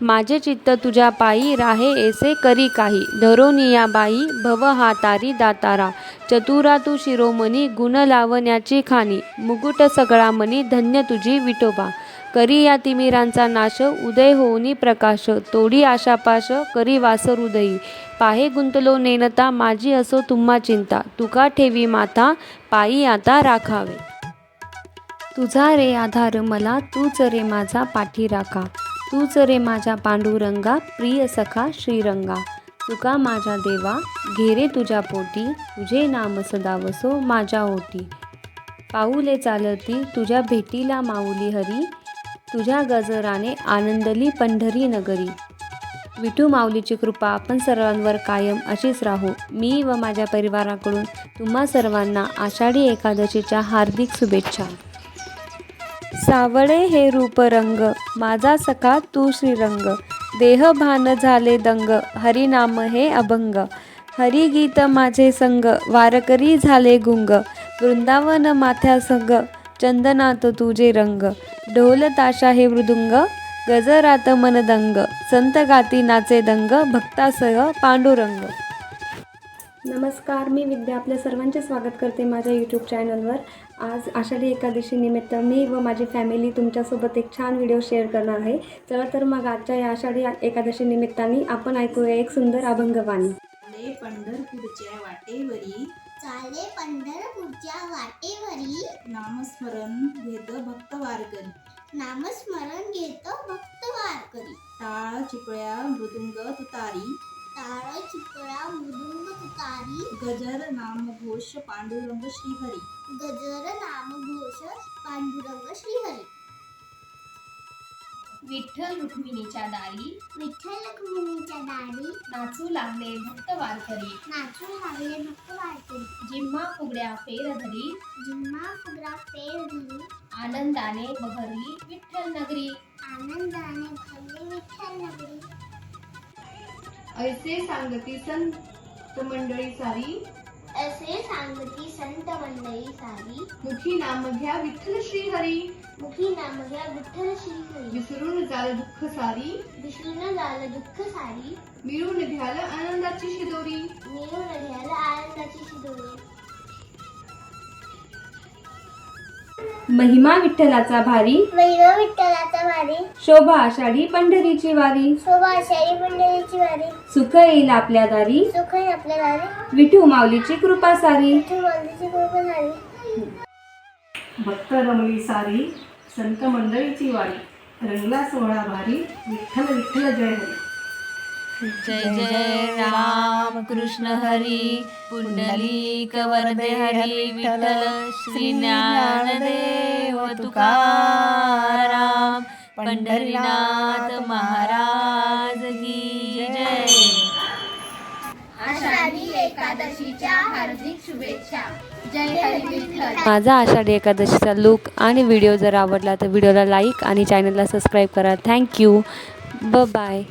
माझे चित्त तुझ्या पायी राहे ऐसे करी काही. धरोनिया बाई भव हा तारी दातारा. चतुरा तू शिरोमणी गुण लावण्याची खाणी. मुकुट सगळा मणी धन्य तुझी विठोबा. करी या तिमिरांचा नाश उदय होऊनी प्रकाश. तोडी आशापाश करी वास हृदयी. पाहे गुंतलो नेनता माझी असो तुम्हा चिंता. तुका ठेवी माथा पायी आता राखावे. तुझा रे आधार मला तूच रे माझा पाठी राखा. तूच रे माझ्या पांडुरंगा प्रिय सखा श्रीरंगा. तुका माझ्या देवा घेरे तुझ्या पोटी. तुझे नाम सदा वसो माझ्या ओटी. पाऊले चालती तुझ्या भेटीला माऊली हरी. तुझ्या गजराने आनंदली पंढरी नगरी. विठू माऊलीची कृपा आपण सर्वांवर कायम अशीच राहो. मी व माझ्या परिवाराकडून तुम्हा सर्वांना आषाढी एकादशीच्या हार्दिक शुभेच्छा. सावळे हे रूप रंग माझा सखा तू श्रीरंग. देह भान झाले दंग हरिनाम हे अभंग. हरिगीत माझे संग वारकरी झाले गुंग. वृंदावन माथ्या संग चंदनात तुझे रंग. ढोल ताशा हे मृदुंग गजरात मनदंग. संत गाती नाचे दंग भक्तासह पांडुरंग. नमस्कार, मी विद्या आपल्या सर्वांचे स्वागत करते माझ्या यूट्यूब चॅनलवर. आज आषाढी एकादशी निमित्त मी व माझी फॅमिली तुमच्यासोबत एक छान व्हिडिओ शेअर करणार आहे. चला तर मग आजच्या या आषाढी एकादशी निमित्ताने आपण ऐकूया एक सुंदर अभंगवाणी. चाले पंढरपूरच्या वाटेवरी, चाले पंढरपूरच्या वाटेवरी, नामस्मरण घेत भक्त वारकरी. नामस्मरण घेत भक्त वारकरी. टाळ चिपळ्या मृदुंग तुतारी, टाळ चिपळा मृदुंग तुतारी. गजर नामघोष पांडुरंग श्रीहरी. गजर नामघोष पांडुरंग श्रीहरी. विठ्ठल रुक्मिणीच्या दारी, विठ्ठल रुक्मिणीच्या दारी, नाचू लागले भक्त वारकरी. नाचू लागले भक्त वारकरी. जिम्मा फुगड्या फेर धरी, जिम्मा फुगडा फेर धरी. आनंदाने बहरली विठ्ठल नगरी. आनंदाने भरली विठ्ठल नगरी. ऐसे सांगती संत मंडळी सारी. असे सांगती संत मंडळी सारी. मुखी नाम घ्या विठ्ठल श्रीहरी. मुखी नाम घ्या विठ्ठल श्रीहरी. विसरून जाल दुःख सारी. विसरून झालं दुःख सारी. मिळून घ्याल आनंदाची शिदोरी. मिळून घ्यायला आनंदाची शिदोरी. महिमा विठ्ठलाचा भारी. महिमा विठ्ठलाचा वारी. शोभा आषाढी पंढरीची वारी. शोभा आषाढी पंढरीची वारी. सुख येईल आपल्या दारी. सुख आहे आपल्या दारी. विठू माऊलीची कृपा सारी. विठू माऊलीची कृपा झाली. भक्त रमली सारी, संत मंडळीची वारी. रंगला सोहळा भारी, विठ्ठल विठ्ठल जय हरी. जय जय राम कृष्ण हरी. पुंडलिक वरदे हरी विठ्ठल. श्री ज्ञानदेव तुकाराम. पंढरीनाथ महाराज की जय. आषाढी एकादशीच्या हार्दिक शुभेच्छा. जय हरी विठ्ठल. माझा आषाढी एकादशीचा लूक आणि व्हिडिओ जर आवडला तर व्हिडिओला लाईक आणि चॅनलला सबस्क्राईब करा. थँक्यू. बाय.